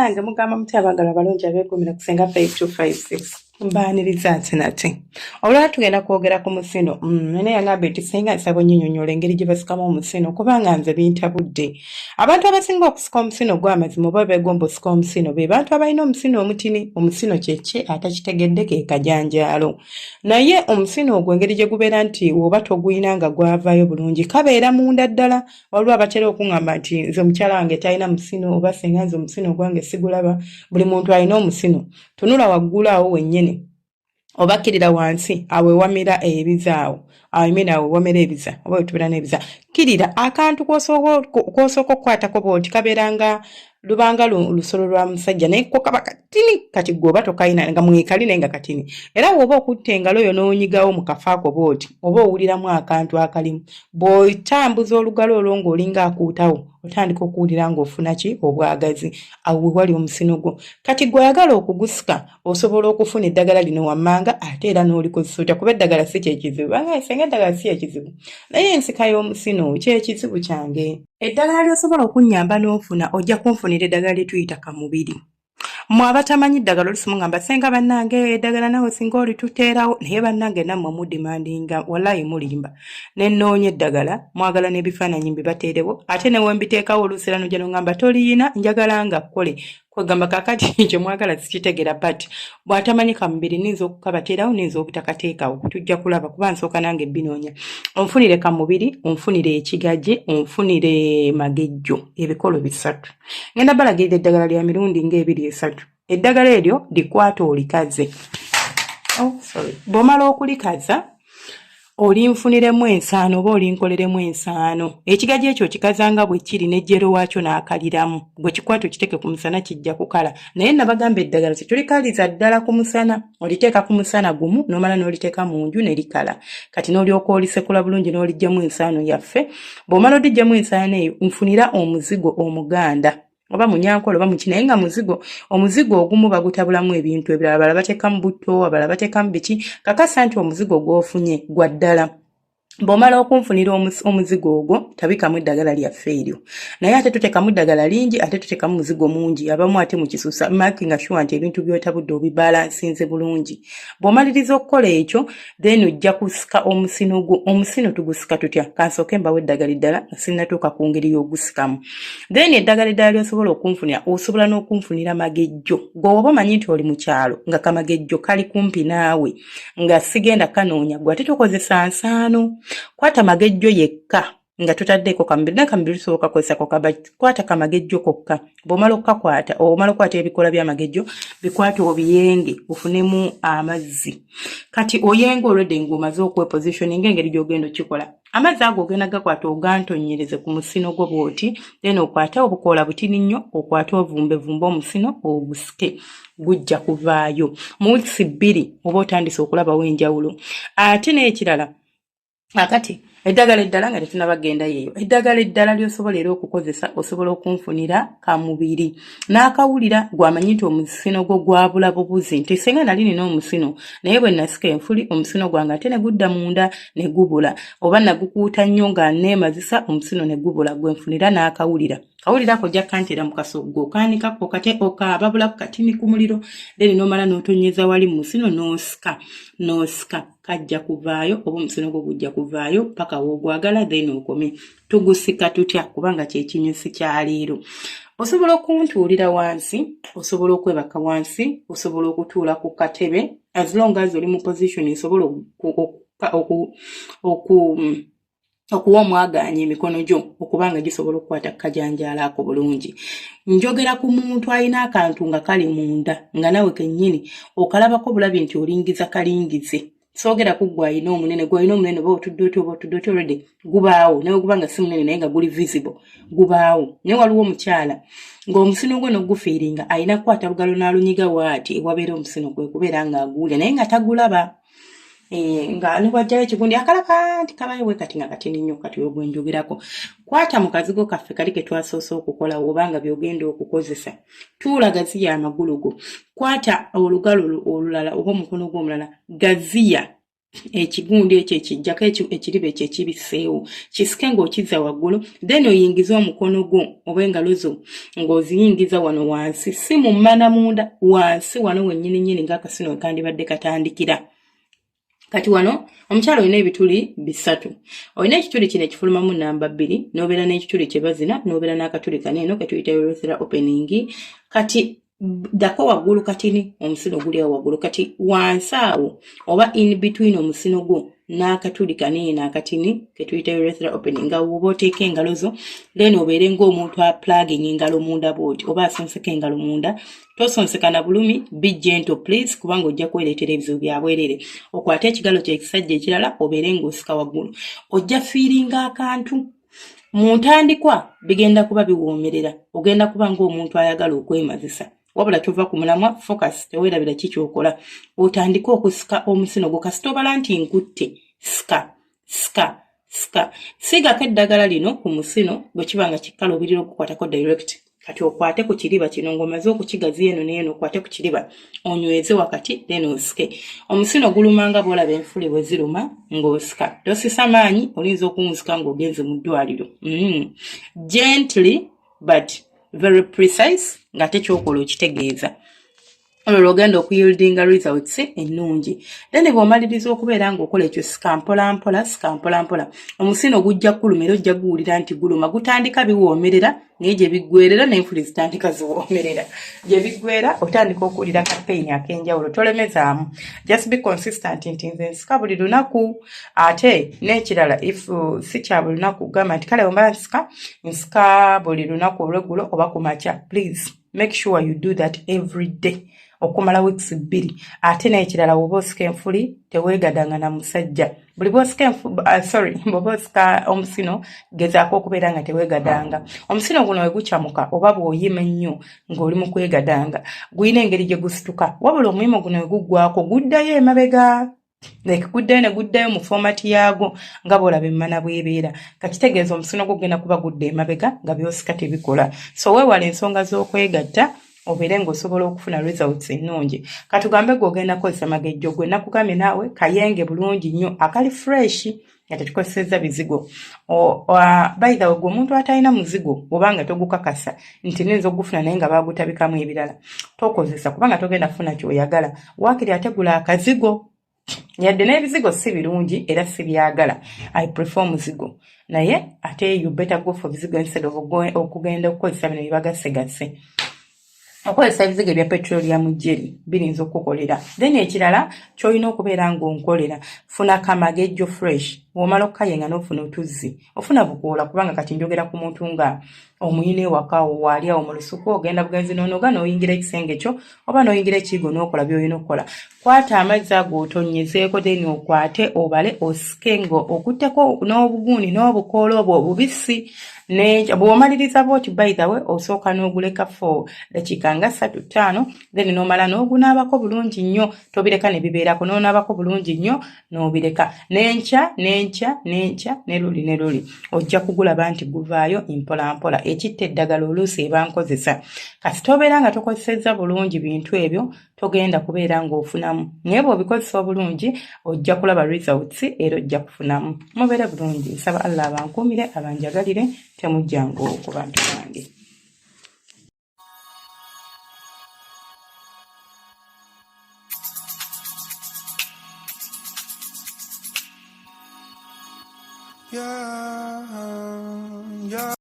bannange mugamba muti abaagala abalungi abeegumira kusenga 5256 mbaaniriza nsinate olwala tugenda kwogera ku musino naye yangambye nti singa nsaba onnyinyonnyola engeri gye basikamu omusino kubanga nze bintabudde. Abantu abasinga okusika omusino gw'amazima oba beegomba osika omusino be bantu abalina omusino omutini. Omusino kye ki atakitegedde ke kajanjaalo, naye omusino ogwo engeri gye gubeera nti oba toguyina nga gwavaayo bulungi kabeera munda ddala. Waliwo abatera okuŋŋamba nti nze omukyala wange talina musino oba singa nze omusino gwange sigulaba. Buli muntu alina omusino. Tunula waggulu awo wennyini oba kirira wansi awo ewamira ebizaawo awo wamera ebiza oba wetubeera n'ebiza kirira akantu k'osooka okukwatako bw'oti kabeeranga lubanga lusolo lwa musajja naye ko kaba katini kati gwoba tokayina nga mwekali naye nga katini era bw'oba okutta engalo yo n'onyigawo mu kafaako bw'oti oba owuliramu akantu akalimu bw'otambuza olugalo olwo ng'olinga akuutawo otandika okuwulira ng'ofuna ki obwagazi awo wali omusino gwo. Kati gw'oyagala okugusika osobola okufuna eddagala lino wammanga ate era n'olikozesa otya kuba eddagala si kyekizibu banga esenga eddagala si ekizibu naye ensika y'omusino kyekizibu kyange. Eddagala ly'osobola okunnyamba n'ofuna ojja kunfunira eddagala lye tuyita kamubiri. Mmwe abatamanyi ddagala olusimu ngamba senga bannange eddagala nawe singa olituteerawo naye bannange nammwe mudimandinga wallahi mulimba ne nnoonya eddagala mwagala n'ebifaananyi mbibateerewo ate ne we mbiteekawo oluusi era nojja n'ongamba toliyina njagala nga kkole kwegamba kaakati kye mwagala sikitegera but bw'atamanyi kamubiri ninza okukabateerawo ninza obutakateekawo tujja kulaba kuba nsooka nange binoonya. Onfunire kamubiri, onfunire ekigajje, onfunire magejjo ebikolo bisatu. Ngenda balagirira eddagala lya mirundi ng'ebiri esatu. Eddagala eryo likwata olikaze. Bw'omala okulikaza olinfuniremu ensaano oba olinkoleremu ensaano. Ekigajje ekyo kikazanga bwe kiri n'ejjero waakyo n'akaliramu. Gwe kikwata okiteeke ku musana kijja kukala. Naye nabagamba eddagala tetulikaliza ddala ku musana. Oliteeka ku musana gumu n'omala n'oliteeka mu nju ne likala. Kati n'olyoka olisekula bulungi n'oliggyamu ensaano yaffe. Bw'omala odiggyamu ensaano eyo nfunira omuzigo omuganda. Oba munyankolo oba mukinaye nga omuzigo ogumu bagutabulamu ebintu ebirala abalala bateekamu butto abalala bateekamu biki kakasa nti omuzigo gw'ofunye gwa ddala. Bw'omala okunfunira omuzigo ogwo tabikamu eddagala lyaffe eryo naye ate tuteekamu eddagala lingi ate tuteekamu muzigo mungi abamu ate mukisusa makinga sure nti ebintu by'otabudde obibalansinze bulungi. Bw'omaliriza okukola ekyo then ojja kusika omusino gwo. Omusino tugusika tutya? Kansooke mbawo eddagala eddala nga sinnatuuka ku ngeri y'ogusikamu. Then eddagala eddala ly'osobola okunfunira osobola n'okunfunira magejjo. Gw'oba omanyi nti oli mu kyalo nga kamagejjo kali kumpi naawe nga sigenda kanoonya gwe ate tokozesa nsaano. Kwata magejjo yekka nga tutaddeeko kamubiri naye kamubiri tusobola kukozesa kwata kamagejjo kokka. Bw'omala okukakwata omala okwata ebikola by'amagejjo bikwate obiyenge ofunemu amazzi. Kati oyenga olwedde ng'omaze okwepositioninga engeri gy'ogenda okikola. Amazzi ago ogenda gakwata ogantonnyereze ku musino gwo bw'oti then okwate obukoola butini nnyo okwate ovumbevumbe omusino ogusike gujja kuvaayo. Mu wiiki 2 oba otandise okulabawo enjawulo. Ate n'ekirala akati eddagala eddala nga tetunabagenda yeeyo. Eddagala eddala ly'osobola era okukozesa osobola okunfunira kamubiri n'akawulira gw'amanyi nti omusino gwo gwabula bubuzi nti senga nali nina omusino naye bwe nasika enfuli omusino gwange ate ne gudda munda ne gubula oba nagukuuta nnyo nga neemazisa omusino ne gubula gwenfunira n'akawulira. Kawulira ako ojja kantera mu kasoggo okaanika okaababula ku katini ku muliro then n'omala n'otonnyeza wali mu musino n'osika kajja kuvaayo oba omusino gwo gujja kuvaayo paka woogwagala then okomye. Tugusika tutya kubanga kyekinyusi kya leero. Osobola okuntuulira wansi, osobola okwebaka wansi, osobola okutuula ku katebe as long as oli mu position esobola okuwa omwagaanya emikono gyo okubanga gisobola okukwata kajanjaala ako bulungi. Njogera ku muntu alina akantu nga kali munda nga nawe kennyini okalabako bulabi nti olingiza kalingize. Soogera ku gw'alina omunene oba otudde already gubaawo naye ogubanga si munene naye nga guli visible gubaawo. Naye waliwo omukyala ng'omusino gwe n'ogufiiringa alina kukwata lugalo n'alunyiga waati ewabeera omusino gwe kubeera ng'aguwulya naye nga tagulaba. Nga niwajjayo ekigundi akalaba nti kabayo bwe kati nga katini nnyo kati ogwenjogerako. Kwata mu kazigo kaffe kali ke twasoose okukola obanga by'ogenda okukozesa. Tuula gaziya amagulu go. Kwata olugalo olulala oba omukono gw'omulala gaziya ekigundi ekyo ekijjako ekiriba ekyo ekibiseewo kisike ng'okizza waggulu then oyingiza omukono gwo oba engalo zo ng'oziyingiza wano wansi si mu mmana munda wansi wano wennyininyini ng'akasino wekandibadde katandikira kati wano omukyala olina ebituli 3 olina ekituli kino ekifulumamu namba 2 n'obeera n'ekituli kye bazina n'obeera n'akatuli kaneeno ketuyita urethra opening kati dako waggulu katini omusino guli awo waggulu kati wansi awo oba in between omusino gwo n'akatuli kaneeno akatini ketuyita urethra opening nga woba oteeka engalo zo then obeere ng'omuntu apluging engalo munda bwoti oba asonseka engalo munda tosonseka na bulumi be gentle please kubanga ojja kwereetera ebizibu bya bwerere okwate ekigalo ky'ekisajja ekirala obeere ng'osika waggulu ojja fiiringa akantu mu ntandikwa bigenda kuba biwoomerera ogenda kuba ng'omuntu ayagala okwemazisa wabula tova ku mulamwa focus teweerabira kikyokola otandika okusika omusino gwo kasita obala nti nkutte sika sigako eddagala lino ku musino bwe kiba nga kikkala obirira okukwatako direct kati okwate ku kiriba kino ng'omaze okukigaziya eno n'eno okwate ku kiriba onyweze wakati then osike omusino gulumanga bw'olaba enfuli bwe ziruma ng'osika tosisa maanyi oyinza okuwunzika ng'ogenze mu ddwaliro gently but very precise nga tekyokola okitegeeza olwo lw'ogenda okuyieldinga results ennungi then bw'omaliriza okubeera ng'okola ekyo sikampolampola omusino gujja kuluma era ojja guwulira nti guluma gutandika biwoomerera naye gye biggwerera n'enfuli zitandika ziwoomerera gye biggwera otandika okuwulira kapeyini ak'enjawulo tolemezaamu just be consistent nti nze nsika buli lunaku ate n'ekirala if si kya buli lunaku gamba nti kale omala nsika buli lunaku olweggulo oba ku makya please make sure you do that every day okumala weeks 2 ate n'ekirala woba osika enfuli teweegadanga na musajja buli bw'osika bw'oba osika omusino gezaako okubeera nga teweegadanga omusino guno we gukyamuka oba bw'oyima ennyo ng'oli mu kwegadanga guyina engeri gye gusituka wabula omuyimo guno we guggwako guddayo emabega guddayo ne guddayo mu fomati yaago nga bw'olaba emmana bw'ebeera kakitegeeza omusino gwo gugenda kuba gudda emabega nga by'osika tebikola so weewala ensonga z'okwegatta obeere ng'osobola okufuna results ennungi katugambe gweogenda kukozesa magejjo gwe nakugambye naawe kayenge bulungi nnyo akali fresh nga tetukozesezza bizigo by the way gwe omuntu atalina muzigo obanga togukakasa nti niyinza okugufuna naye nga baagutabikamu ebirala tokozesa kubanga togenda kufuna ky'oyagala waakiri ategula akazigo yadde n'ebizigo si birungi era si byagala I prefer muzigo naye ate you better go for bizigo instead of okugenda okukozesa bino byebagasegase okozesa ebizigo ebya petroleum jelly birinza okukolera then ekirala ky'olina okubeera ng'onkolera funa kamagejjo fresh bw'omala okukayenga n'ofuna otuzzi ofuna bukoola kubanga kati njogera ku muntu nga omuyina ewaka waali awo mu lusuku ogenda bugenzi n'onooga n'oyingira ekisenge kyo oba n'oyingira ekiyigo n'okola by'olina okukola kwata amazzi ago otonyezeeko then okwate obale osike okutteko n'obuguuni n'obukoola obwo obubisi bw'omaliriza bw'oti by the way osooka n'oguleka for dakiika nga 3-5 then n'omala n'ogunaabako bulungi nnyo tobireka ne bibeerako n'onaabako bulungi nnyo n'obireka n'enkya ne luli ojja kugulaba nti guvaayo mpolampola ekitta eddagala oluusi eba nkozesa kasi tobeera nga tokozesezza bulungi bintu ebyo togenda kubeera ng'ofunamu naye bw'obikozesa obulungi ojja kulaba results era ojja kufunamu mubeere bulungi nsaba Allah abankuumire abanjagalire temujjangu ku bantu bange. Yeah.